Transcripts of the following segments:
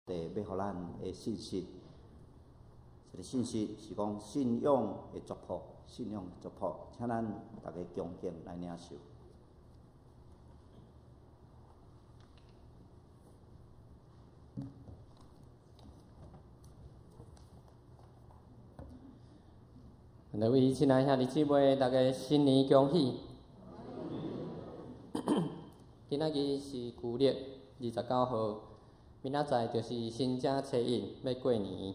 要互咱的信息，这个信息是讲信仰的族谱，信仰的族谱，请咱大家恭敬来领受。各位亲爱兄弟姊妹，大家新年恭喜！今仔日是旧历29号，明仔载就是新正初一，要过年。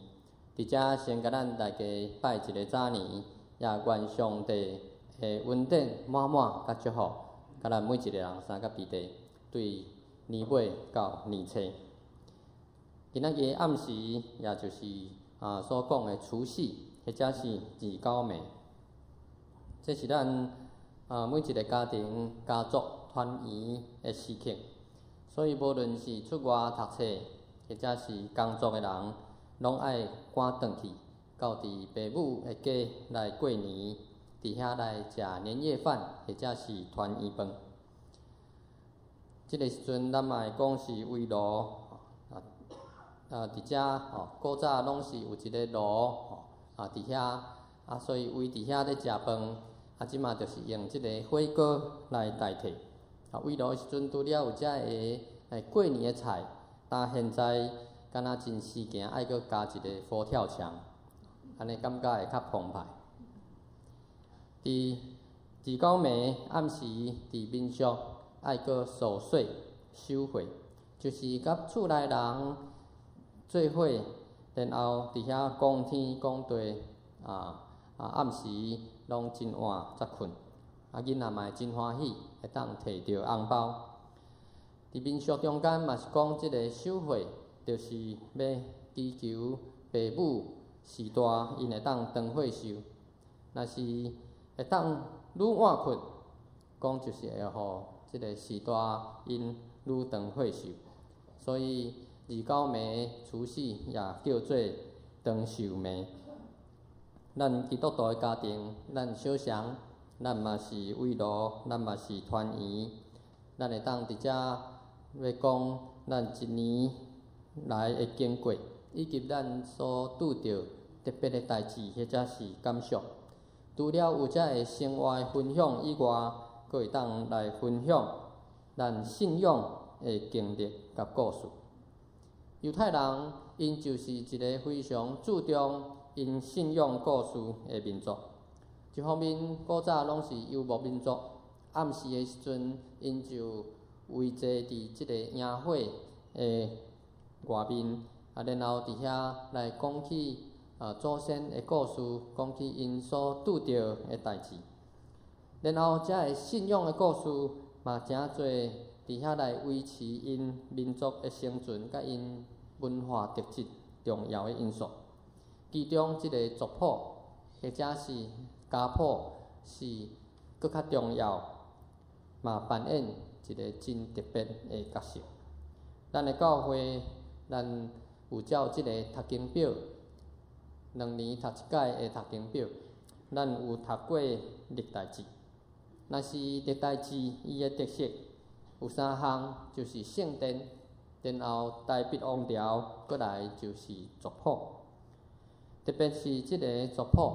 伫遮先甲咱大家拜一个早年，也愿上帝的恩典满满甲祝福，甲咱每一个人三甲彼地，对年尾到年初。今仔日暗时，也就是所讲的除夕。或者是29暝，这是咱每一个家庭、家族团圆的时刻。所以无论是出外读册，或者是工作的人，拢爱赶转去，到伫父母的家来过年，伫遐来食年夜饭，或者是团圆饭。这个时阵，咱嘛会讲是围炉伫遮古早拢是有一个炉。伫遐所以为伫遐咧食饭，即马就是用即个火锅来代替。围炉时阵除了有遮个过年的菜，但现在敢若真时行爱搁加一个佛跳墙，安尼感觉会较澎湃。伫29暝暗时伫民俗爱搁守岁守岁，就是甲厝内人做伙。然后伫遐讲天讲地，暗时拢真晚才困，囡仔嘛会真欢喜，会当摕到红包。伫民俗中间嘛是讲即个守岁，就是要祈求父母时大，因会当长岁寿。若是会当愈晚困，讲就是会互即个时大因愈长岁寿，所以。29暝除夕也叫做长寿暝。咱基督徒的家庭，咱小常，咱嘛是围炉，咱嘛是团圆。咱会当伫遮要讲咱一年来的经过，以及咱所拄着特别的代志，或者是感想。除了有遮个生活的分享以外，佫会当来分享咱信仰的经历甲故事。犹太人因就是一个非常注重因信仰故事的民族。一方面，古早拢是游牧民族，暗时的时阵，因就围坐伫即个萤火的外面，然后伫遐来讲起祖先的故事，讲起因所拄着的代志。然后，遮个信仰的故事嘛，诚侪。伫遐来维持因民族的生存，甲因文化特质重要的因素。其中，即个族谱或者是家谱是搁较重要，嘛扮演一个真特别的角色。咱的教会，咱有照即个读经表，2年读一届的读经表，咱有读过历代志。若是历代志，伊的特色。有3项，就是圣殿，然后大笔王朝，过来就是族谱。特别是即个族谱，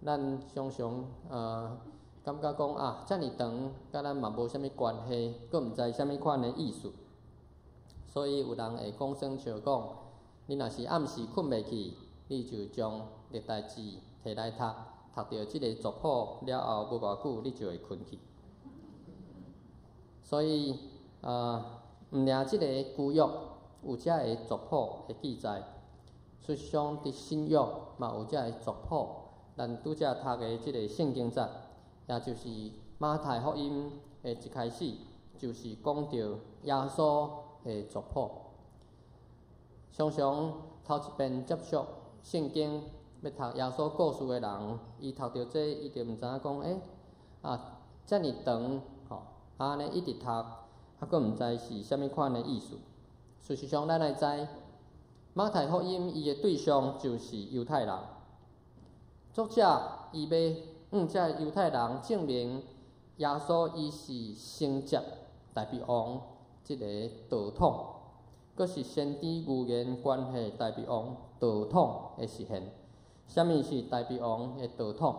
咱常常感觉讲遮尔长，甲咱嘛无啥物关系，佫毋知啥物款的意思。所以有人会讲声笑讲，你若是暗时困袂去，你就将历代志摕来读，读到即个族谱了后，无偌久你就会困去。所以，毋领即个旧约有遮个族谱的记载，实际上伫新约嘛有遮个族谱。咱拄则读的即个圣经节，也就是马太福音的一开始，就是讲到耶稣的族谱。常常头一遍接触圣经，要读耶稣故事的人，伊读到这，伊就毋知影讲，遮尔长。安尼一直读，佫毋知是啥物款的意思。事实上，咱来知马太福音伊的对象就是犹太人。作者伊要向遮犹太人证明耶稣伊是承接大卫王即个道统，佫是先知预言关系大鼻王道统的实现。啥物是大鼻王的道统？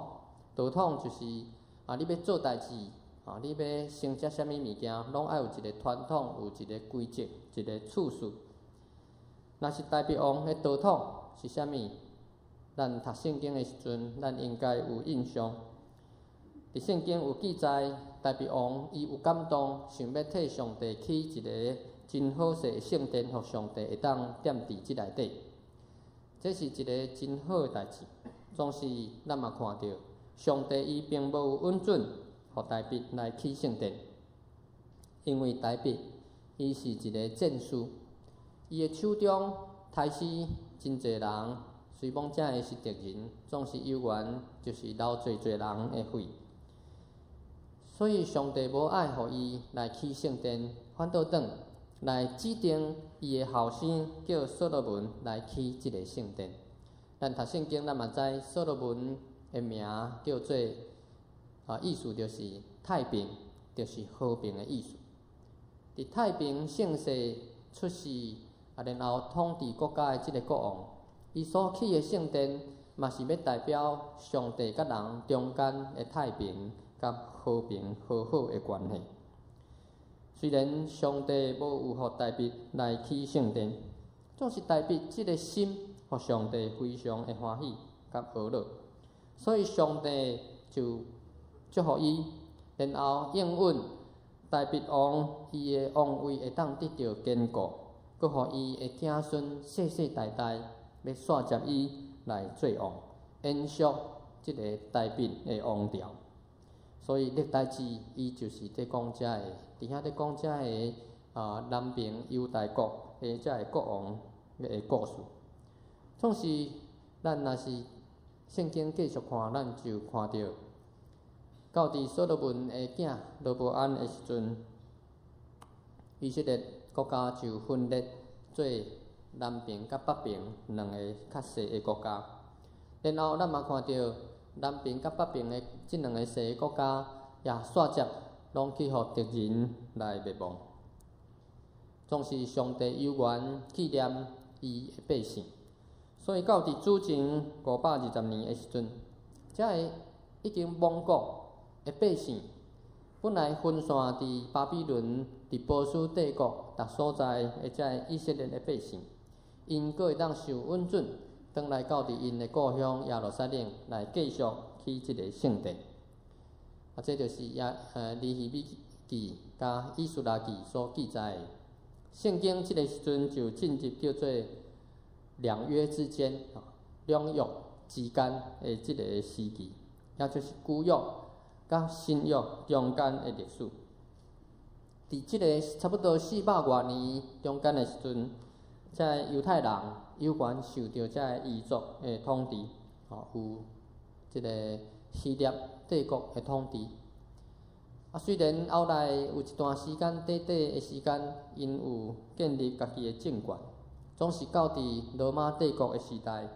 道统就是你要做代志，你要成只啥物物件，拢爱有一个传统，有一个规则，一个次序。若是大鼻王的道统是啥物？咱读圣经的时阵，咱应该有印象。伫圣经有记载，大鼻王伊有感动，想要替上帝起一个真好势的圣殿，互上帝会当踮伫即内底。这是一个真好的代志。总是咱嘛看到，上帝伊并无允准，互大鼻来起圣殿，因为大鼻伊是一个战士，伊的手中杀死真侪人，随亡者的是敌人，总是有缘，就是流侪人的血。所以上帝无爱互伊来起圣殿，反倒转来指定伊的后生叫所罗门来起即个圣殿。咱读圣经，咱嘛知所罗门的名叫做意思就是太平，就是和平的意思。伫太平盛世出世，然后统治国家的即个国王，伊所起的圣殿，嘛是要代表上帝甲人中间的太平。甲和平和好的关系。虽然上帝无有互大鼻来起圣殿，总是大鼻即个心，互上帝非常的欢喜甲和乐，所以上帝就祝福伊，然后应允大鼻王伊的王位会当得到坚固，佮互伊的子孙世世代代要续接伊来做王，延续即个大鼻的王朝。所以历代志伊就是伫讲遮个，伫遐伫讲遮个南边犹大国的遮个国王的故事。总是咱若是圣经继续看，咱就看到，到伫所罗门的囝罗波安的时阵，以色列国家就分裂做南边甲北边两个较细的国家。然后咱嘛看到。南边甲北边的即两个小国家，也续接拢去互敌人来灭亡。总是上帝有缘纪念伊的百姓，所以到伫主前520年的时阵，遮个已经亡国的百姓，本来分散伫巴比伦、伫波斯帝国逐所在的遮个以色列的百姓，因阁会当受允准。转来到伫因的故乡耶路撒冷来继续起即个圣殿，这就是尼希米记甲以斯拉记所记载的。圣经即个时阵就进入叫做两约之间、两约之间的即个时期，也就是旧约甲新约中间的历史。伫即个差不多400多年中间的时阵，遮犹太人有缘受到遮个异族的统治，有即个希腊帝国的统治。虽然后来有一段时间短短的时间，因有建立家己的政权，总是到伫罗马帝国的时代，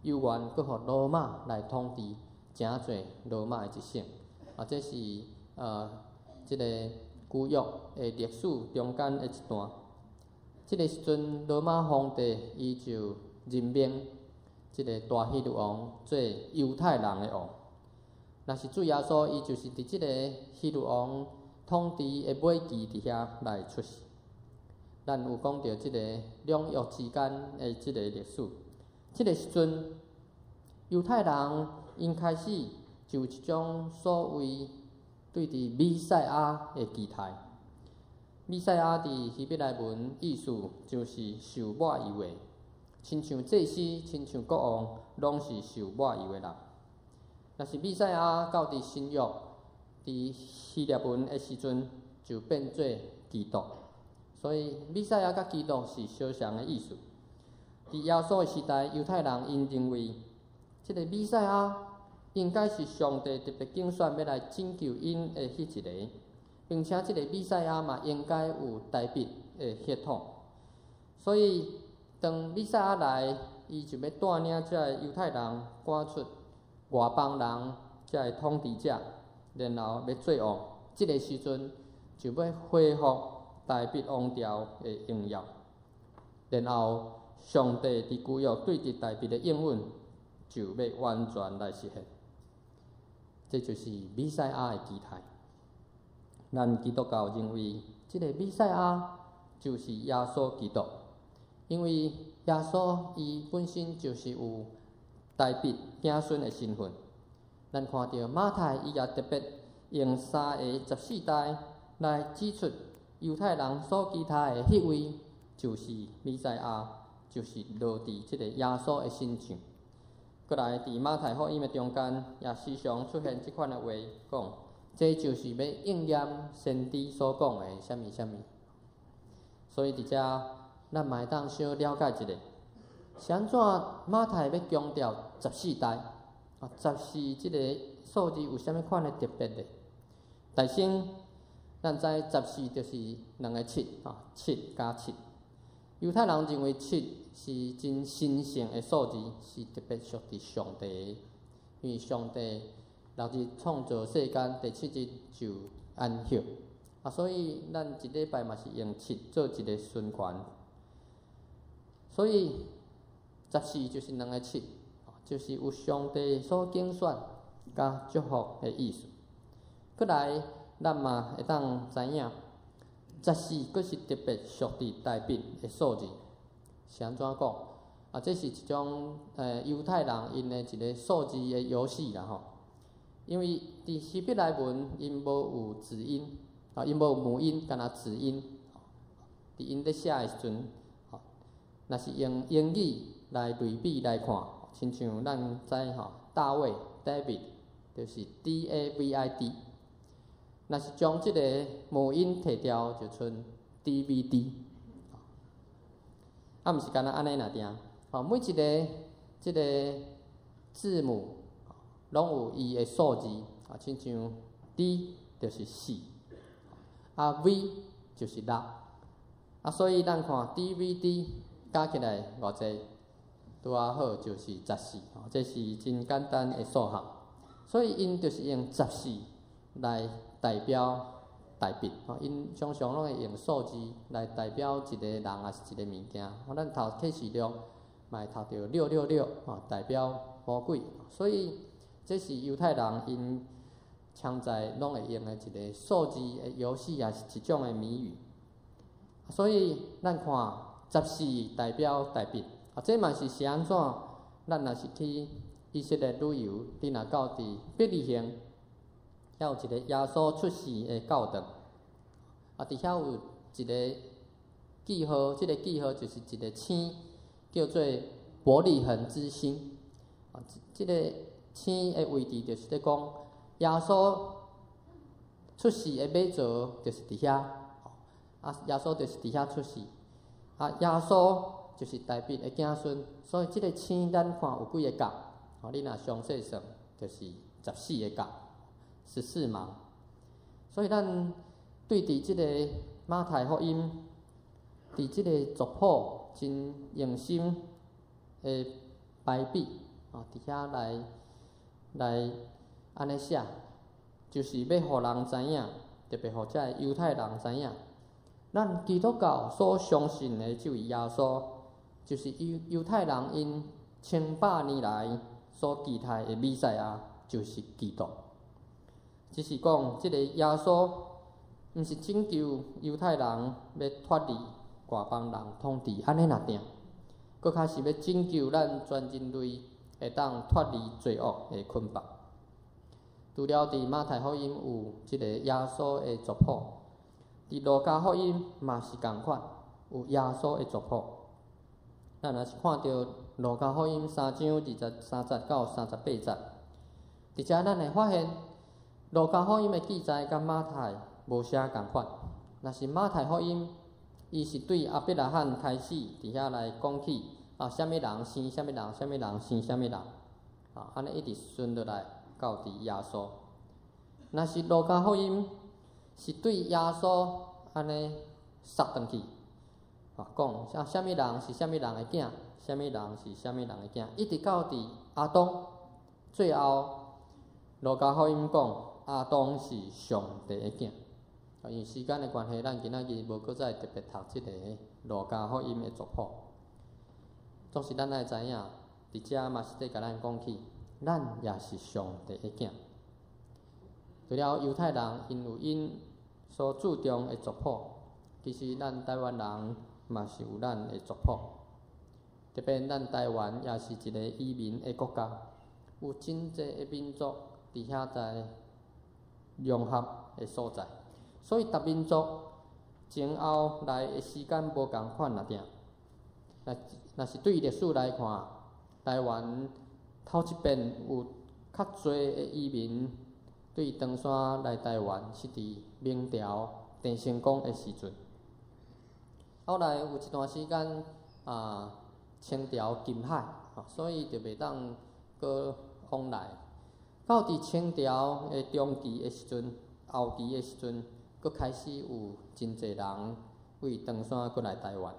有缘搁互罗马来统治诚侪罗马的一省。这是即个旧约的历史中间的一段。即个时阵，罗马皇帝伊就任命即个大希律王做犹太人的王。若是主耶稣，伊就是伫即个希律王统治的尾期伫遐来出世。咱有讲到即个两约之间的即个历史。即个时阵，犹太人因开始就有一种所谓对伫弥赛亚的期待。弥赛亚伫希伯来文意思就是受抹油的，亲像祭司、亲像国王，拢是受抹油的人。若是弥赛亚到伫新约，伫希腊文的时阵就变做基督，所以弥赛亚甲基督是相像的意思。伫耶稣的时代，犹太人因认为，即个弥赛亚应该是上帝特别拣选要来拯救因的迄一个。并且，即个弥赛亚嘛，应该有大鼻的血统，所以当弥赛亚来，伊就要带领遮个犹太人赶出外邦人遮个统治者，然后要做王。即个时阵就要恢复大鼻王朝的荣耀。然后上帝伫旧约对伫大卫的应允就要完全来实现。这就是弥赛亚的期待。咱基督教认为，这个弥赛亚就是耶稣基督，因为耶稣伊本身就是有大卫子孙的身份。咱看到马太伊也特别用3个14代来指出犹太人所期待的迄位就是弥赛亚，就是落伫即个耶稣的身上。过来，伫马太福音的中间，也时常出现即款的话，讲这就是要应验先知所讲的什么什么。所以伫遮，咱嘛会当小了解一下，是安怎马太要强调14代？14即个数字有啥物款的特别的？大先，咱知14就是2个7，7加7。犹太人认为7是真神圣的数字，是特别属于上帝的，因为上帝6日创造世间，第7日就安息。所以咱一礼拜嘛是用7做一个循环。所以14就是2个7，就是有上帝所拣选甲祝福的意思。过来，咱嘛会当知影。14佫是特别属于大卫的数字，是安怎讲？这是一种犹太人因的一个数字的游戏啦吼。因为伫希伯来文因无有子音，因无有母音，干那子音。伫因咧写的时阵，若是用英语来类比来看，亲像咱知大卫 David 就是 D-A-V-I-D。若是将即个母音摕掉，就剩 DVD。毋是干那安尼若定。每一个即个字母拢有伊的数字，亲像 D 就是4，V 就是6，所以咱看 DVD 加起来偌济，拄啊好就是14，这是真简单的数学。所以因就是用14来代表大卫，因常常拢会用数字来代表一个人也是一个物件。咱读启示录，嘛会读到666，代表魔鬼。所以这是犹太人因常在拢会用的一个数字的游戏，也是一种的谜语。所以咱看14代表大卫，这嘛是安怎？咱若是去以色列旅游，你若到伫伯利恒，遐有一个耶稣出世的教堂，伫遐有一个记号，这个记号就是一个星，叫做伯利恒之星。这个星的位置就是咧讲，耶稣出世的马槽就是伫遐，耶稣就是伫遐出世，耶稣就是大卫的子孙，所以这个星咱看有几个角，你若详细算，就是14个角。14芒，所以咱对伫即个马太福音，伫即个族谱真用心的排比，伫遐来安尼写，就是要互人知影，特别互遮犹太人知影，咱基督教所相信的这位耶稣，就是犹太人因1,800年来所期待的弥赛亚，就是基督。只是讲，即个耶稣毋是拯救犹太人，要脱离外邦人统治，安尼若定，搁较是要拯救咱全人类，会当脱离罪恶的捆绑。除了伫马太福音有即个耶稣的族谱，伫路加福音嘛是共款，有耶稣的族谱。咱若是看到路加福音3章23节到38节，伫遮咱会发现。路加福音的记载甲马太无啥共款，若是马太福音，伊是对亚伯拉罕开始伫遐来讲起，啥物人生啥物人，啥物人生啥物人，安尼一直顺落来到伫耶稣。若是路加福音，是对耶稣安尼杀转去，讲啥物人是啥物人的囝，啥物人是啥物人的囝，一直到伫亚当，最后路加福音讲。亚当是上帝的囝，因为时间的关系，咱今仔日无搁再特别读即个路加福音的族谱。总是咱爱知影，伫遮嘛是伫甲咱讲起，咱也是上帝的囝。除了犹太人因有因所注重的族谱，其实咱台湾人嘛是有咱的族谱。特别咱台湾也是一个移民的国家，有真济的民族伫遐在融合的所在，所以逐民族前后来的时间无共款啦定。若是对历史来看，台湾头一遍有较侪的移民对登山来台湾，是伫明朝郑成功的时阵。后来有一段时间清朝禁海，所以就袂当搁往来。到伫清朝的中期的时阵、后期的时阵，搁开始有真侪人为登山过来台湾。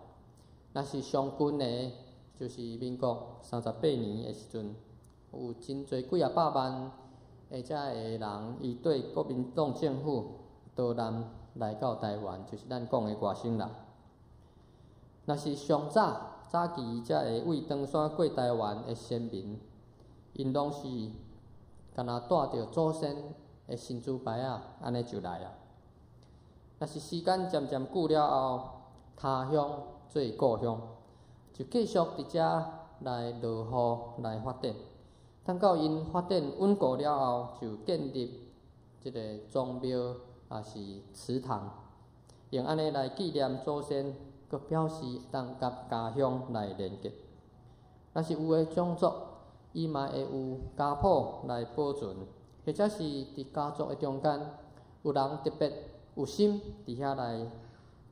若是上近的，就是民国38年的时阵，有真侪几啊百万的遮的人，伊对国民党政府导南来到台湾，就是咱讲的外省人。若是上早期遮会为登山过台湾的先民，因拢是敢若带着祖先的神主牌安尼就来啊。若是时间渐渐久了后，他乡做故乡，就继续伫遮来落雨来发展。等到因发展稳固了后，就建立即个宗庙也是祠堂，用安尼来纪念祖先。佮表示当甲家乡来连结，若是有诶种族，伊嘛会有家谱来保存，或者是伫家族诶中间，有人特别有心伫遐来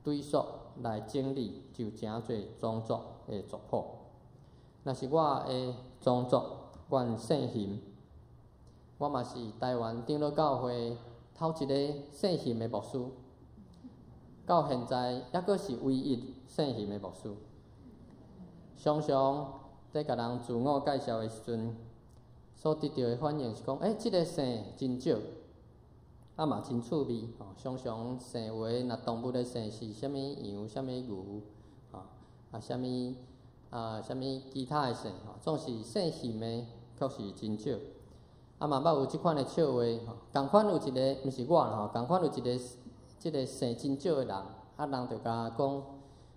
追溯、来整理，就诚侪宗族诶族谱。若是我诶宗族，阮姓邢，我嘛是台湾长老教会头一个姓邢诶牧师。到现在，抑阁是唯一姓邢的牧师。常常在甲人自我介绍的时阵，所得到的反应是讲：即个姓真少，嘛真趣味。常常姓话，若动物的姓是啥物羊、啥物牛，啥物其他的姓，总是姓邢的，确实真少。嘛捌有即款的笑话，共款有一个，毋是我啦，共款有一个。即个姓真少的人，人就甲讲：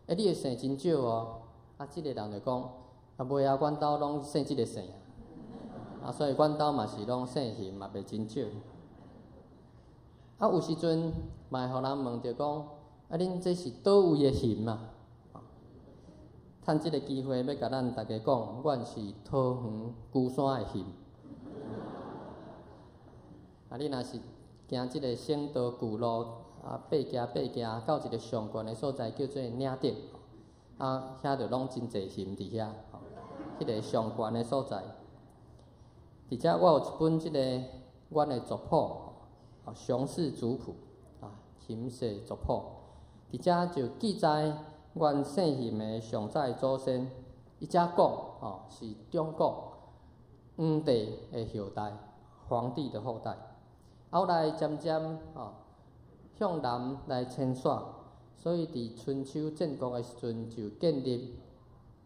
你的姓真少哦。即个人就讲：袂阮兜拢姓即个姓所以阮兜嘛是拢姓邢，嘛袂真少。有时阵嘛会互人问着讲：恁这是倒位的邢嘛？趁即个机会要甲咱大家讲，阮是桃园龟山的邢。你若是行即个省道旧路。爬行到一个上悬的所在，叫做岭顶，遐就拢真侪邢伫遐，迄个上悬的所在。而且我有一本即个阮的族谱，详氏族谱，邢氏族谱，伫遮就记载阮姓邢的上早祖先，伊遮讲，是中国黄帝的后代，皇帝的后代，后来渐渐向南来迁徙，所以伫春秋战国的时阵就建立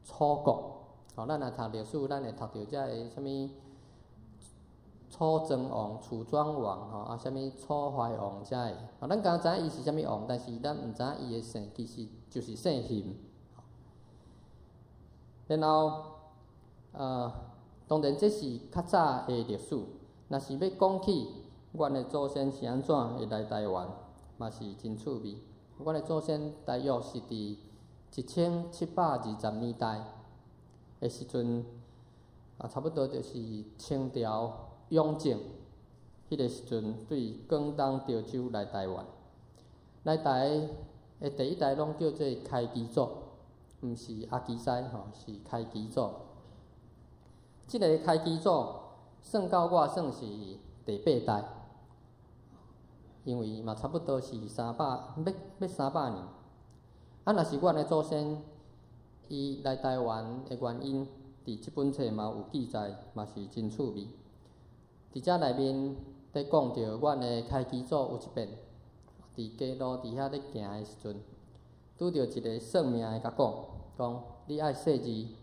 楚国。咱若读历史，咱会读到遮个啥物楚庄王、楚庄王，啥物楚怀王遮个。咱敢知影伊是啥物王，但是咱毋知影伊的姓，其实就是姓邢。然后当然这是较早的历史。若是要讲起阮的祖先是安怎会来台湾？嘛是真趣味。阮的祖先大约是伫1720年代的时阵，差不多就是清朝雍正迄个时阵，对广东潮州来台湾。来台的第一代拢叫做开基祖，毋是阿基西是开基祖。即个开基祖算到我算是第8代。因为嘛差不多是要300年。若是阮的祖先，伊来台湾的原因，伫即本册嘛有记载，嘛是真趣味。伫遮内面在讲着阮的开基祖有一遍，伫街路伫遐咧行的时阵，拄着一个算命的甲讲你爱细字，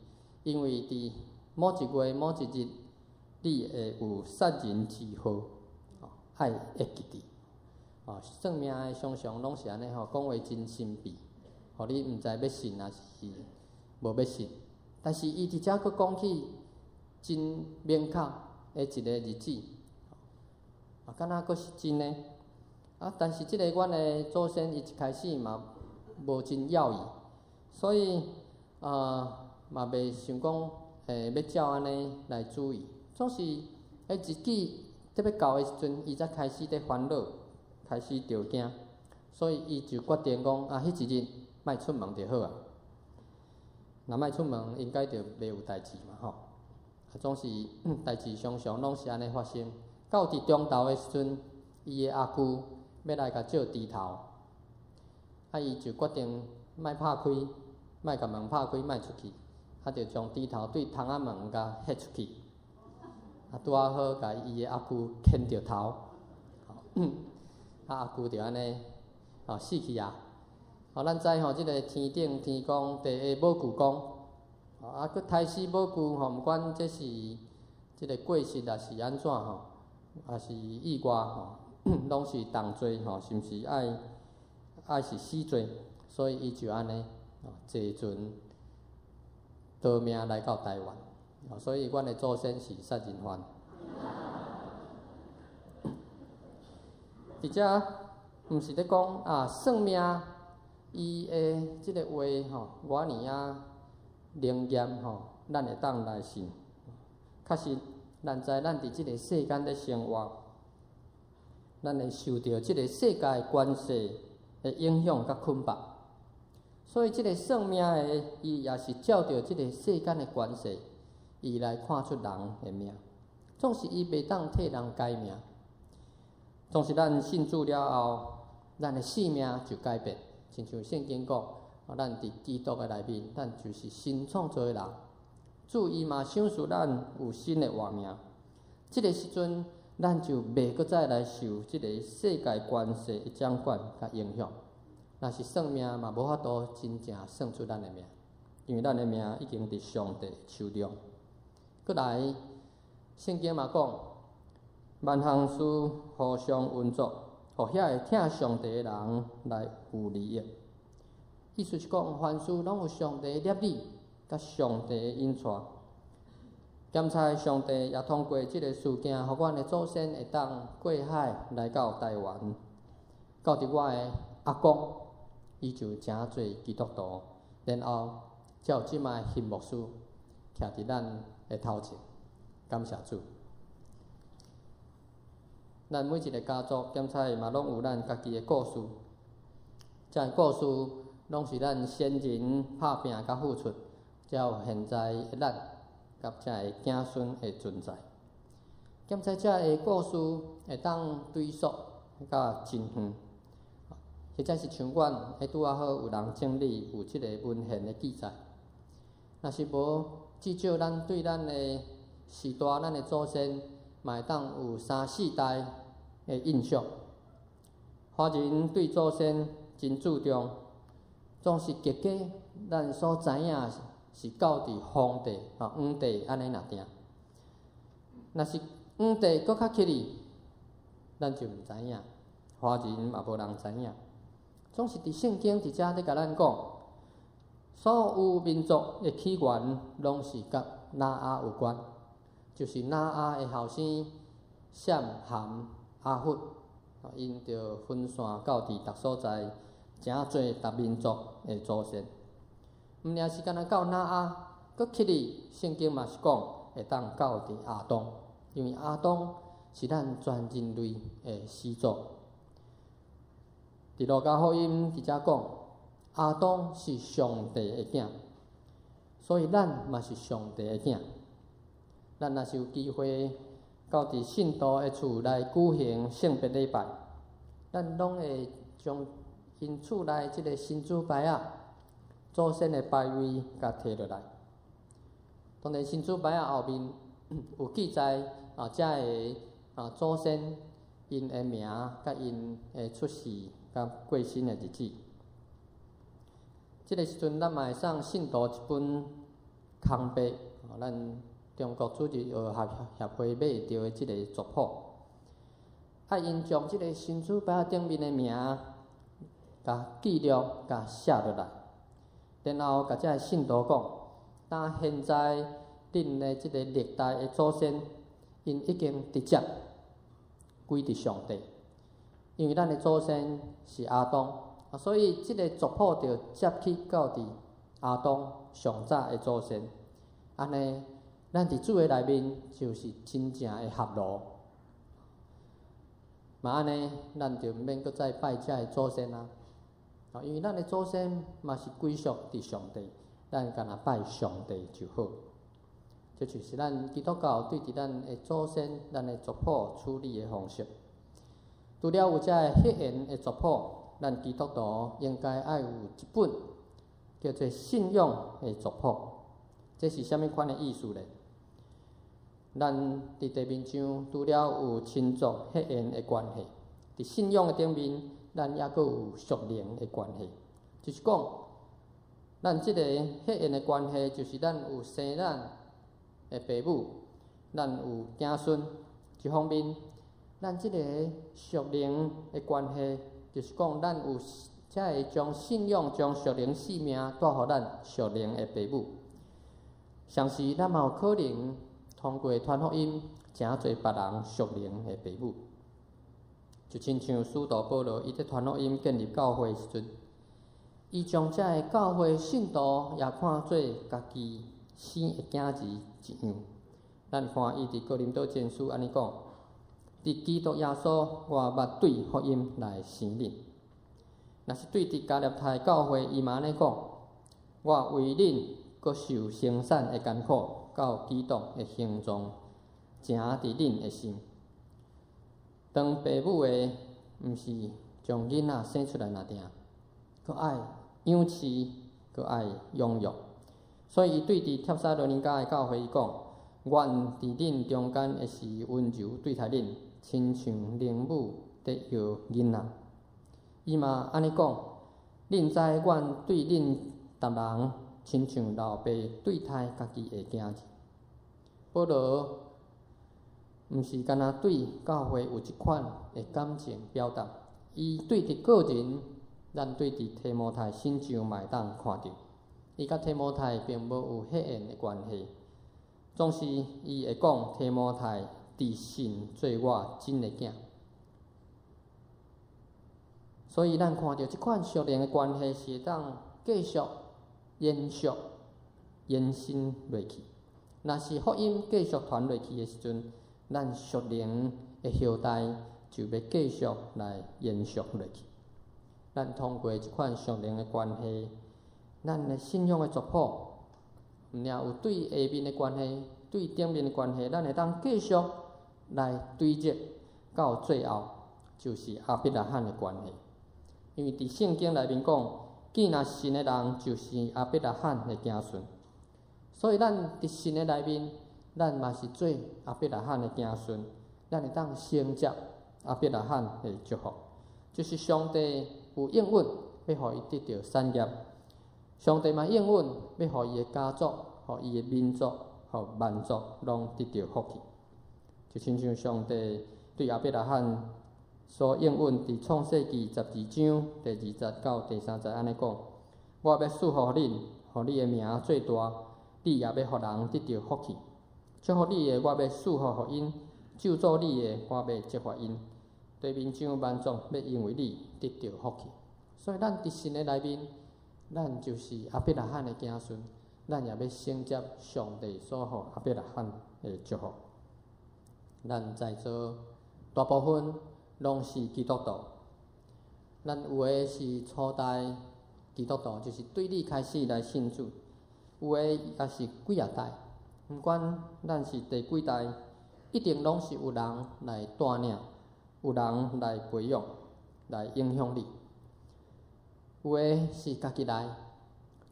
因为伫某一月某一日，你会有杀人之祸，爱会记伫。算命的常常拢是安尼吼，讲话真神秘，互你毋知要信还是无要信。但是伊伫遮佫讲起真明确的一个日子，敢若佫是真诶。但是即个阮的祖先伊一开始嘛无真要伊，所以嘛袂想讲要照安尼来注意。总是日子得要到的时阵，伊才开始在烦恼，开始着惊，所以伊就决定讲迄一日莫出门就好啊。若莫出门，应该就袂有代志嘛吼。总是代志常常拢是安尼发生。到伫中昼的时阵，伊的阿舅要来甲借猪头，伊就决定莫拍开，莫甲门拍开，莫出去，就将猪头对窗仔门甲ฮ็出去。拄啊好，甲伊的阿舅牵着头，阿舅就安尼死去啊！咱知即个天顶天公地下母舅公，佫胎死母舅毋管这是即个过世也是安怎也是意外拢是重罪是毋是爱是死罪，所以伊就安尼坐船逃命来到台湾。所以阮的祖先是杀人犯。伫遮毋是咧讲算命，伊的即个话偌尔灵验咱会当来信。确实，咱知咱伫即个世间咧生活，咱会受到即个世界的关系的影响甲捆绑。所以即个算命的，伊也是照着即个世间的关系，伊来看出人的命。总是伊袂当替人改命，总是咱信主了后，咱的性命就改变。亲像圣经讲，咱伫基督的内面，咱就是新创造的人。主伊嘛赏赐咱有新的活命。即个时阵，咱就袂搁再来受即个世界关系的掌管甲影响。若是算命嘛，无法度真正算出咱的命，因为咱的命已经伫上帝手中。搁来，圣经嘛讲，万项事互相运作，互遐会听上帝的人来有利益。意思是讲，凡事拢有上帝的业力，甲上帝的引带。检查上帝也通过即个事件，互阮的祖先会当过海来到台湾。到伫我的阿公，伊就诚侪基督徒，然后才有即摆翕牧师徛伫咱的头前，感谢主。咱每一个家族检查嘛，拢有咱家己的故事。这故事拢是咱先人拍拼甲付出，才有现在的咱，甲这个子孙的存在。检查这个故事会当追溯甲真远，或者是像阮拄啊好有人整理有即个文献的记载。若是无，至少咱对咱的时代、咱的祖先，嘛会当有3、4代的印象。华人对祖先真注重，总是结果咱所知影是到伫皇帝、皇帝安尼若定。若是皇帝搁较起哩，咱就毋知影，华人嘛无人知影。总是伫圣经伫遮咧甲咱讲，所有民族的起源拢是甲拿阿有关，就是拿阿的后生闪、含、阿弗，因着分散到伫逐所在，诚侪逐民族的祖先。毋仅是干那到拿阿，搁起哩圣经嘛是讲会当到伫亚当，因为亚当是咱全人类的始祖。伫路加福音伫遮讲，亚当是上帝的囝，所以咱嘛是上帝的囝。咱若是有机会到伫信徒的厝来举行圣别礼拜，咱拢会将因厝内即个神主牌祖先的牌位甲摕落来。当然，神主牌后面有记载遮个祖先因的名甲因的出世甲过身的日子。即个时阵，咱嘛会送信徒一本空白，咱中国主日学协会买着的即个族谱，因将即个新主牌顶面的名，甲记录、甲写落来，然后甲遮信徒讲，当现在恁的即个历代的祖先，因已经直接归伫上帝，因为咱的祖先是亚当，所以即个族谱就接去到伫亚当上早的祖先，安尼咱伫主的内面就是真正的合路。嘛安尼，咱就毋免搁再拜遮的祖先啊！因为咱的祖先嘛是归属伫上帝，咱干若拜上帝就好。这就是咱基督教对伫咱的祖先、咱的族谱处理的方式。除了有遮个血缘的族谱，咱基督徒应该爱有一本叫做信仰的族谱。这是啥物款的意思呢？咱伫地面上除了有亲族血缘的关系，伫信仰的顶面，咱也阁有属灵的关系。就是讲，咱即个血缘的关系，就是咱有生咱的父母，咱有子孙。一方面，咱即个属灵的关系，就是讲咱有才会将信仰、将属灵性命带互咱属灵的父母。相时，咱嘛有可能通过传福音，诚侪别人属灵的父母，就亲像使徒保罗，伊伫传福音建立教会时阵，伊将遮个教会信徒也看做家己生的囝儿一样。咱看伊伫哥林多前书安尼讲：伫基督耶稣，我捌对福音来生恁。若是对伫加勒泰教会，伊嘛安尼讲：我为恁阁受生产的艰苦，到基督的形状，诚伫恁的心。当父母的，毋是将囡仔生出来那定，佮爱养饲，佮爱养育。所以伊对伫帖撒罗尼迦的教会伊讲：愿伫恁中间会是温柔对待恁，亲像灵母伫摇囡仔。伊嘛安尼讲：恁知阮对恁逐人，亲像老爸对待家己的囝儿。保罗毋是干那对教会有一款的感情表达，伊对伫个人，咱对伫提摩太信上嘛会当看到，伊甲提摩太并无有血缘的关系，总是伊会讲提摩太伫信做我真的囝。所以咱看到即款属灵的关系是会当继续延续、延伸落去。若是福音继续传落去的时阵，咱属灵的后代就要继续来延续落去。咱通过即款属灵的关系，咱的信仰的族谱，毋仅有对下面的关系，对顶面的关系，咱会当继续来堆积到最后，就是阿伯拉罕的关系。因为伫圣经内面讲，见若信的人就是阿伯拉罕的子孙。所以咱伫神的内面，咱嘛是做阿伯拉罕的子孙，咱会当承接阿伯拉罕的祝福，就是上帝有应允要互伊得到产业，上帝嘛应允要互伊的家族、互伊的民族、互万族拢得到福气。就亲像上帝对阿伯拉罕所应允伫创世纪12章第20到第30安尼讲：我要赐福恁，互你的名最大。你也要互人得到福气，祝福你的，我要赐福互因；咒诅你的，我要责罚因。地面上万族要因为你得到福气。所以咱伫神的内面，咱就是阿伯拉罕的子孙，咱也要承接上帝所互阿伯拉罕的祝福。咱在座大部分拢是基督徒，咱有的是初代基督徒，就是对你开始来信主。有诶也是几啊代，毋管咱是第几代，一定拢是有人来带领，有人来培养，来影响你。有诶是家己来，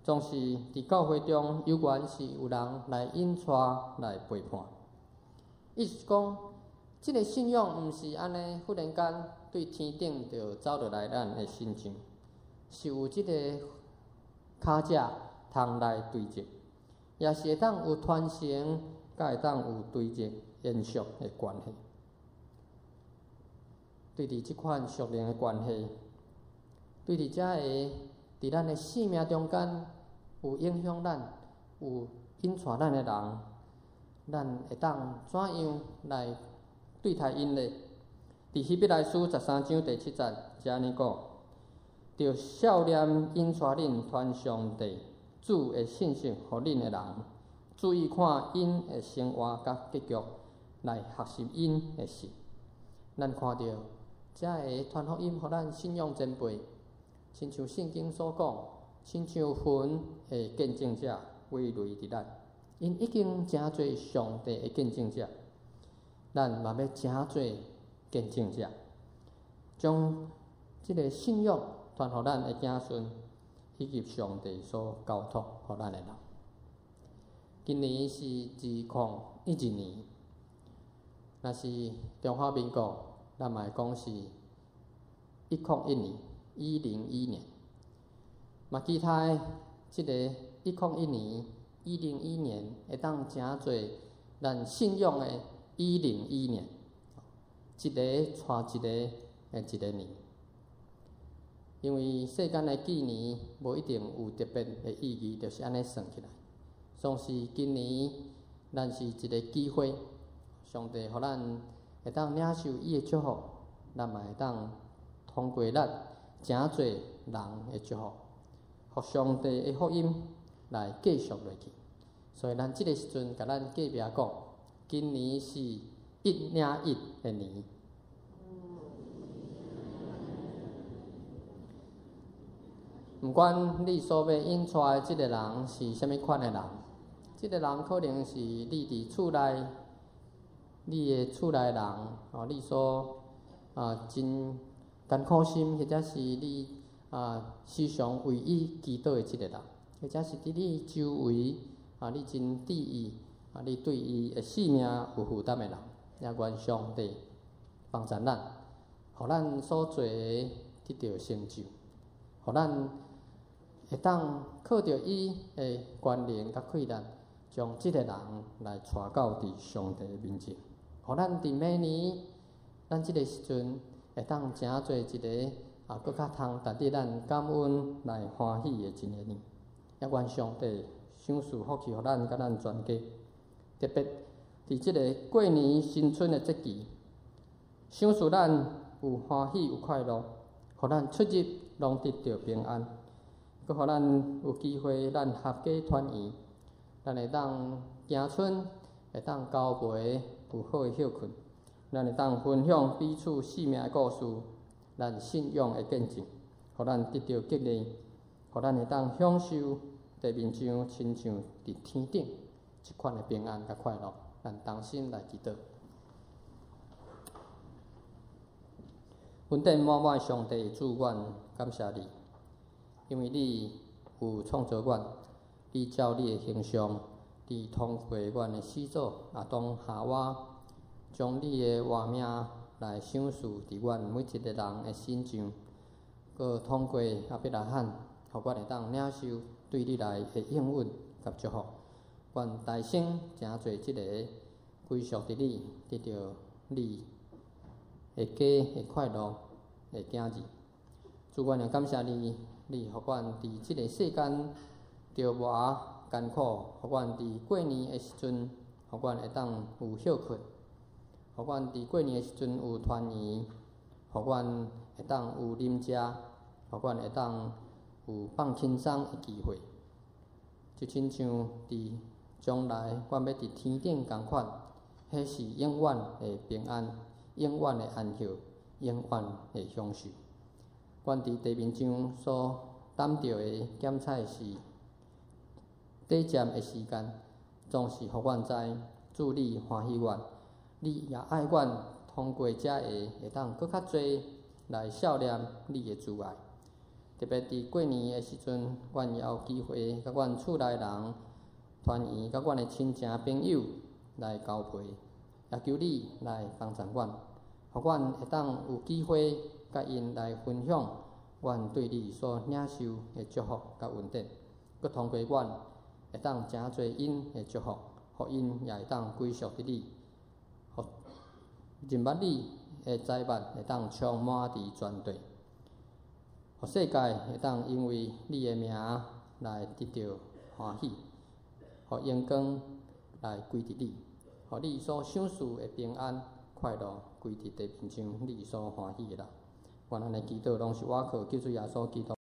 总是伫教会中有缘是有人来引带、来陪伴。意思是讲，即个信仰毋是安尼忽然间对天顶就走落来咱诶心情，是有即个骹只通来对接，也是会当有传承，甲会当有对接延续的关系。对伫即款属灵的关系，对伫遮个伫咱的生命中间有影响咱、有引带咱的人，咱会当怎样来对待因呢？伫希伯来书13章第7节，遮安尼讲：着少年引带恁传上帝主的信息，互恁的人注意看因的生活甲结局，来学习因的事。咱看到遮个传福音，互咱信仰前辈，亲像圣经所讲，亲像云的见证者围累伫咱，因已经诚侪上帝的见证者，咱嘛要诚侪见证者，将即个信仰传互咱的子孙，以及上帝所交托互咱的人。今年是2012年，若是中华民国，咱嘛会讲是101年，101年。嘛期待即个101年、101年会当诚侪咱信仰的101年，一个带一个的一个年。因为世间的纪年无一定有特别的意义，就是安尼算起来。总是今年咱是一个机会，上帝互咱会当领受伊的祝福，咱嘛会当通过咱诚侪人的祝福，互上帝的福音来继续落去。所以咱即个时阵，甲咱隔壁讲，今年是101的年。毋管你所要引出的即个人是啥物款的人，即个人可能是你伫厝内，你的厝内人，你所真艰苦心，或者是你时常为伊祈祷的即个人，或者是伫你周围你真注意你对伊的性命有负担的人，也愿上帝帮助咱，互咱所做的得到成就，互咱会当靠着伊的权能甲气力，将即个人来带到伫上帝的面前，互咱伫每年咱即个时阵会当诚做一个搁较通值得咱感恩来欢喜的一个年。也愿上帝赏赐福气互咱甲咱全家，特别伫即个过年新春的节期，赏赐咱有欢喜有快乐，互咱出入拢得到平安。佮互咱有机会，咱合家团圆，咱会当行春，会当交陪，有好的休困，咱会当分享彼此生命的故事，咱信仰的见证，互咱得到激励，互咱会当享受地面上亲像伫天顶一款的平安甲快乐。咱同心来祈祷。恩典满满上帝主愿感谢你。因为你有创造阮，你照你的形象，你通过阮的始祖亚当夏娃，将你的活命来赏赐伫阮每一个人的身上，佮通过亚伯拉罕，互阮会当领受对你来的应允甲祝福。阮大生诚做即个归属伫你，得到你的家的快乐的囝儿。主，阮也感谢你。你互阮伫即个世间着偌艰苦，互阮伫过年的时阵，互阮会当有休困，互阮伫过年的时阵有团圆，互阮会当有啉食，互阮会当有放轻松的机会，就亲像伫将来阮要伫天顶共款，迄是永远的平安，永远的安息，永远的享受。阮伫地面上所担着的检采是短暂的时间，总是互阮知，主你欢喜阮，你也爱阮，通过遮个会当搁较侪来孝念你的慈爱。特别伫过年的时阵，阮也有机会甲阮厝内人团圆，甲阮的亲情朋友来交陪，也求你来帮助阮，互阮会当有机会甲因来分享阮对你所领受的祝福甲恩典。佮通过阮会当诚侪因的祝福，互因也会当归属伫你，互认捌你的财物会当充满伫全地，互世界会当因为你的名来得到欢喜，互阳光来归伫你，互你所想事的平安快乐归伫地面上你所欢喜的啦。愿安尼祈祷，拢是我靠救主耶稣基督